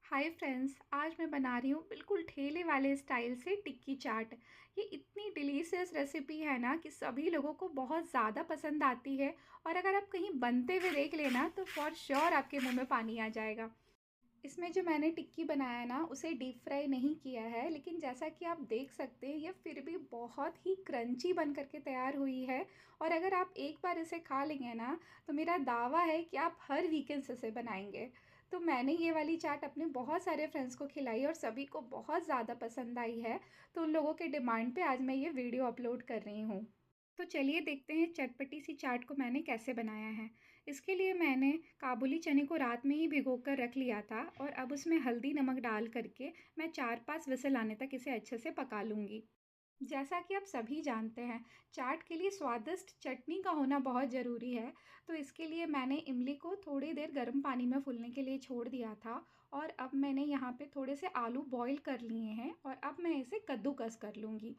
Hi friends, आज मैं बना रही हूँ बिल्कुल ठेले वाले स्टाइल से टिक्की चाट। ये इतनी डिलीशियस रेसिपी है ना कि सभी लोगों को बहुत ज़्यादा पसंद आती है। और अगर आप कहीं बनते हुए देख लेना तो फॉर श्योर आपके मुंह में पानी आ जाएगा। इसमें जो मैंने टिक्की बनाया है ना, उसे डीप फ्राई नहीं किया है, लेकिन जैसा कि आप देख सकते हैं ये फिर भी बहुत ही क्रंची बन करके तैयार हुई है। और अगर आप एक बार इसे खा लेंगे ना, तो मेरा दावा है कि आप हर वीकेंड से इसे बनाएंगे। तो मैंने ये वाली चाट अपने बहुत सारे फ्रेंड्स को खिलाई और सभी को बहुत ज़्यादा पसंद आई है। तो उन लोगों के डिमांड पे आज मैं ये वीडियो अपलोड कर रही हूँ। तो चलिए देखते हैं चटपटी सी चाट को मैंने कैसे बनाया है। इसके लिए मैंने काबुली चने को रात में ही भिगो कर रख लिया था और अब उसमें हल्दी नमक डाल करके मैं 4-5 विसल आने तक इसे अच्छे से पका लूँगी। जैसा कि आप सभी जानते हैं, चाट के लिए स्वादिष्ट चटनी का होना बहुत ज़रूरी है। तो इसके लिए मैंने इमली को थोड़ी देर गर्म पानी में फूलने के लिए छोड़ दिया था। और अब मैंने यहाँ पे थोड़े से आलू बॉईल कर लिए हैं और अब मैं इसे कद्दूकस कर लूँगी।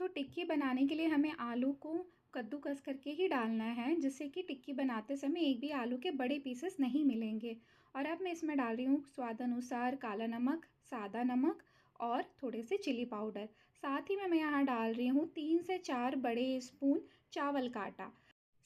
तो टिक्की बनाने के लिए हमें आलू को कद्दूकस करके ही डालना है, जिससे कि टिक्की बनाते समय एक भी आलू के बड़े पीसेस नहीं मिलेंगे। और अब मैं इसमें डाल रही हूँ स्वाद अनुसार काला नमक, सादा नमक और थोड़े से चिली पाउडर। साथ ही में मैं यहाँ डाल रही हूँ 3 से 4 बड़े स्पून चावल का आटा।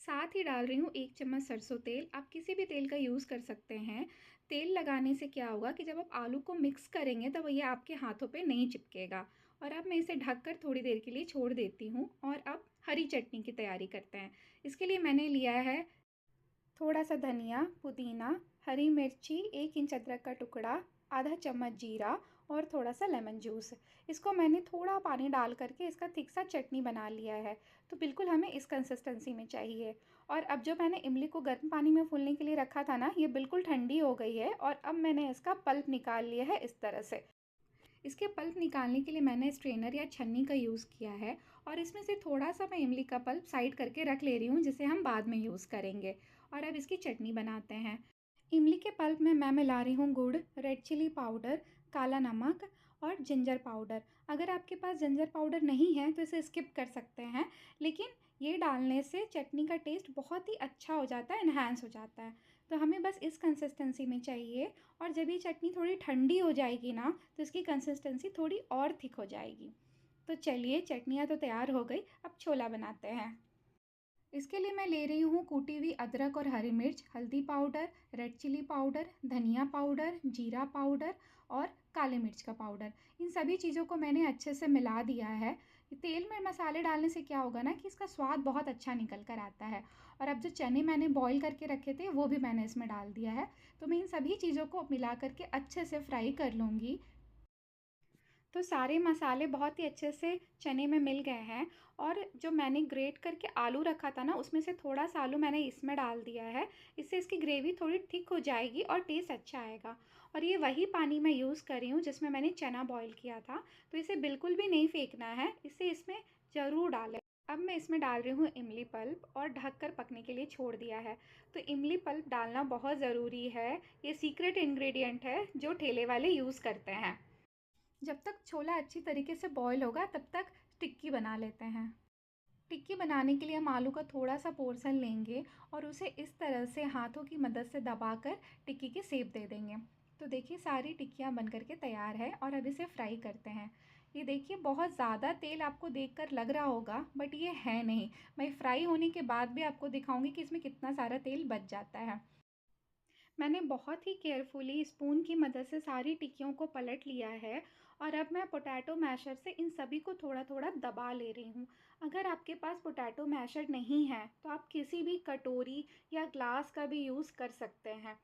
साथ ही डाल रही हूँ 1 चम्मच सरसों तेल। आप किसी भी तेल का यूज़ कर सकते हैं। तेल लगाने से क्या होगा कि जब आप आलू को मिक्स करेंगे तब ये आपके हाथों पे नहीं चिपकेगा। और अब मैं इसे ढककर थोड़ी देर के लिए छोड़ देती हूँ और अब हरी चटनी की तैयारी करते हैं। इसके लिए मैंने लिया है थोड़ा सा धनिया, पुदीना, हरी मिर्ची, 1 इंच अदरक का टुकड़ा, आधा चम्मच जीरा और थोड़ा सा लेमन जूस। इसको मैंने थोड़ा पानी डाल करके इसका थिक सा चटनी बना लिया है। तो बिल्कुल हमें इस कंसिस्टेंसी में चाहिए। और अब जो मैंने इमली को गर्म पानी में फूलने के लिए रखा था ना, ये बिल्कुल ठंडी हो गई है और अब मैंने इसका पल्प निकाल लिया है इस तरह से। इसके पल्प निकालने के लिए मैंने स्ट्रेनर या छन्नी का यूज़ किया है। और इसमें से थोड़ा सा मैं इमली का पल्प साइड करके रख ले रही हूँ, जिसे हम बाद में यूज़ करेंगे। और अब इसकी चटनी बनाते हैं। इमली के पल्प में मैं मिला रही हूँ गुड़, रेड चिली पाउडर, काला नमक और जिंजर पाउडर। अगर आपके पास जिंजर पाउडर नहीं है तो इसे स्किप कर सकते हैं, लेकिन ये डालने से चटनी का टेस्ट बहुत ही अच्छा हो जाता है, इन्हांस हो जाता है। तो हमें बस इस कंसिस्टेंसी में चाहिए। और जब ये चटनी थोड़ी ठंडी हो जाएगी ना, तो इसकी कंसिस्टेंसी थोड़ी और थिक हो जाएगी। तो चलिए, चटनियाँ तो तैयार हो गई, अब छोला बनाते हैं। इसके लिए मैं ले रही हूँ कूटी हुई अदरक और हरी मिर्च, हल्दी पाउडर, रेड चिली पाउडर, धनिया पाउडर, जीरा पाउडर और काले मिर्च का पाउडर। इन सभी चीज़ों को मैंने अच्छे से मिला दिया है। तेल में मसाले डालने से क्या होगा ना कि इसका स्वाद बहुत अच्छा निकल कर आता है। और अब जो चने मैंने बॉईल करके रखे थे वो भी मैंने इसमें डाल दिया है। तो मैं इन सभी चीज़ों को मिला करके अच्छे से फ्राई कर लूँगी। तो सारे मसाले बहुत ही अच्छे से चने में मिल गए हैं। और जो मैंने ग्रेट करके आलू रखा था ना, उसमें से थोड़ा सा आलू मैंने इसमें डाल दिया है। इससे इसकी ग्रेवी थोड़ी थिक हो जाएगी और टेस्ट अच्छा आएगा। और ये वही पानी मैं यूज़ कर रही हूँ जिसमें मैंने चना बॉईल किया था। तो इसे बिल्कुल भी नहीं फेंकना है, इसे इसमें ज़रूर डालें। अब मैं इसमें डाल रही हूँ इमली पल्प और ढक कर पकने के लिए छोड़ दिया है। तो इमली पल्प डालना बहुत ज़रूरी है। ये सीक्रेट इंग्रेडिएंट है जो ठेले वाले यूज़ करते हैं। जब तक छोला अच्छी तरीके से बॉईल होगा तब तक टिक्की बना लेते हैं। टिक्की बनाने के लिए हम आलू का थोड़ा सा पोर्शन लेंगे और उसे इस तरह से हाथों की मदद से दबाकर टिक्की की शेप दे देंगे। तो देखिए, सारी टिक्कियाँ बन करके तैयार है और अब इसे फ्राई करते हैं। ये देखिए, बहुत ज़्यादा तेल आपको देखकर लग रहा होगा, बट ये है नहीं। मैं फ्राई होने के बाद भी आपको दिखाऊंगी कि इसमें कितना सारा तेल बच जाता है। मैंने बहुत ही केयरफुली स्पून की मदद से सारी टिक्कियों को पलट लिया है। और अब मैं पोटैटो मैशर से इन सभी को थोड़ा थोड़ा दबा ले रही हूँ। अगर आपके पास पोटैटो मैशर नहीं है तो आप किसी भी कटोरी या ग्लास का भी यूज़ कर सकते हैं।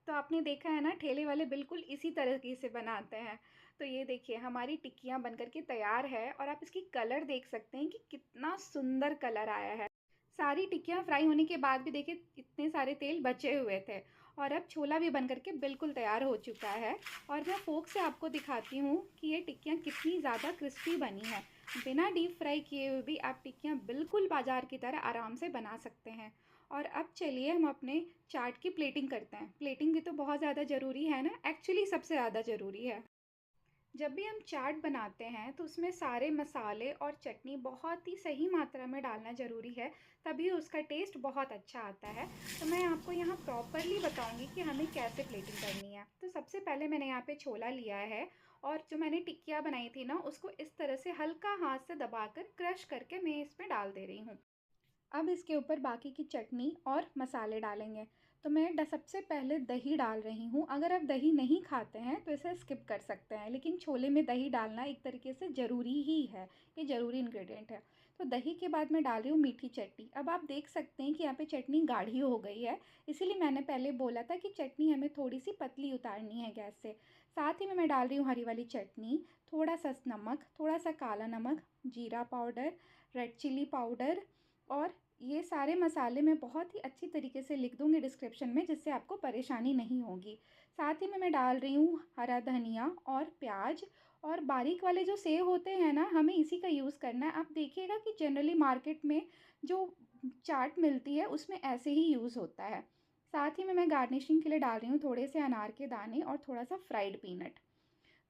तो आपने देखा है ना, ठेले वाले बिल्कुल इसी तरीके से बनाते हैं। तो ये देखिए, हमारी टिक्कियाँ बनकर के तैयार है और आप इसकी कलर देख सकते हैं कि कितना सुंदर कलर आया है। सारी टिक्कियाँ फ्राई होने के बाद भी देखिए इतने सारे तेल बचे हुए थे। और अब छोला भी बन करके बिल्कुल तैयार हो चुका है। और मैं फोक से आपको दिखाती हूँ कि ये टिक्कियाँ कितनी ज़्यादा क्रिस्पी बनी है। बिना डीप फ्राई किए हुए भी आप टिक्कियाँ बिल्कुल बाजार की तरह आराम से बना सकते हैं। और अब चलिए हम अपने चाट की प्लेटिंग करते हैं। प्लेटिंग भी तो बहुत ज़्यादा ज़रूरी है ना, एक्चुअली सबसे ज़्यादा ज़रूरी है। जब भी हम चाट बनाते हैं तो उसमें सारे मसाले और चटनी बहुत ही सही मात्रा में डालना ज़रूरी है, तभी उसका टेस्ट बहुत अच्छा आता है। तो मैं आपको यहाँ प्रॉपरली बताऊँगी कि हमें कैसे प्लेटिंग करनी है। तो सबसे पहले मैंने यहाँ पे छोला लिया है और जो मैंने टिक्कियाँ बनाई थी ना, उसको इस तरह से हल्का हाथ से दबाकर क्रश करके मैं इसमें डाल दे रही हूँ। अब इसके ऊपर बाकी की चटनी और मसाले डालेंगे। तो मैं सबसे पहले दही डाल रही हूँ। अगर आप दही नहीं खाते हैं तो इसे स्किप कर सकते हैं, लेकिन छोले में दही डालना एक तरीके से ज़रूरी ही है। ये ज़रूरी इंग्रेडिएंट है। तो दही के बाद मैं डाल रही हूँ मीठी चटनी। अब आप देख सकते हैं कि यहाँ पे चटनी गाढ़ी हो गई है, इसीलिए मैंने पहले बोला था कि चटनी हमें थोड़ी सी पतली उतारनी है गैस से। साथ ही में मैं डाल रही हूँ हरी वाली चटनी, थोड़ा सा नमक, थोड़ा सा काला नमक, जीरा पाउडर, रेड चिली पाउडर, और ये सारे मसाले मैं बहुत ही अच्छी तरीके से लिख दूँगी डिस्क्रिप्शन में, जिससे आपको परेशानी नहीं होगी। साथ ही में मैं डाल रही हूँ हरा धनिया और प्याज, और बारीक वाले जो सेव होते हैं ना, हमें इसी का यूज़ करना है। आप देखिएगा कि जनरली मार्केट में जो चाट मिलती है उसमें ऐसे ही यूज़ होता है। साथ ही में मैं गार्निशिंग के लिए डाल रही हूँ थोड़े से अनार के दाने और थोड़ा सा फ्राइड पीनट।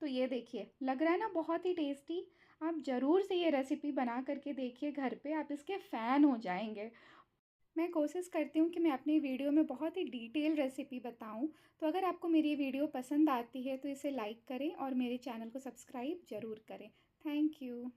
तो ये देखिए, लग रहा है ना बहुत ही टेस्टी। आप ज़रूर से ये रेसिपी बना करके देखिए घर पे, आप इसके फ़ैन हो जाएँगे। मैं कोशिश करती हूँ कि मैं अपनी वीडियो में बहुत ही डिटेल रेसिपी बताऊँ। तो अगर आपको मेरी ये वीडियो पसंद आती है तो इसे लाइक करें और मेरे चैनल को सब्सक्राइब ज़रूर करें। Thank you.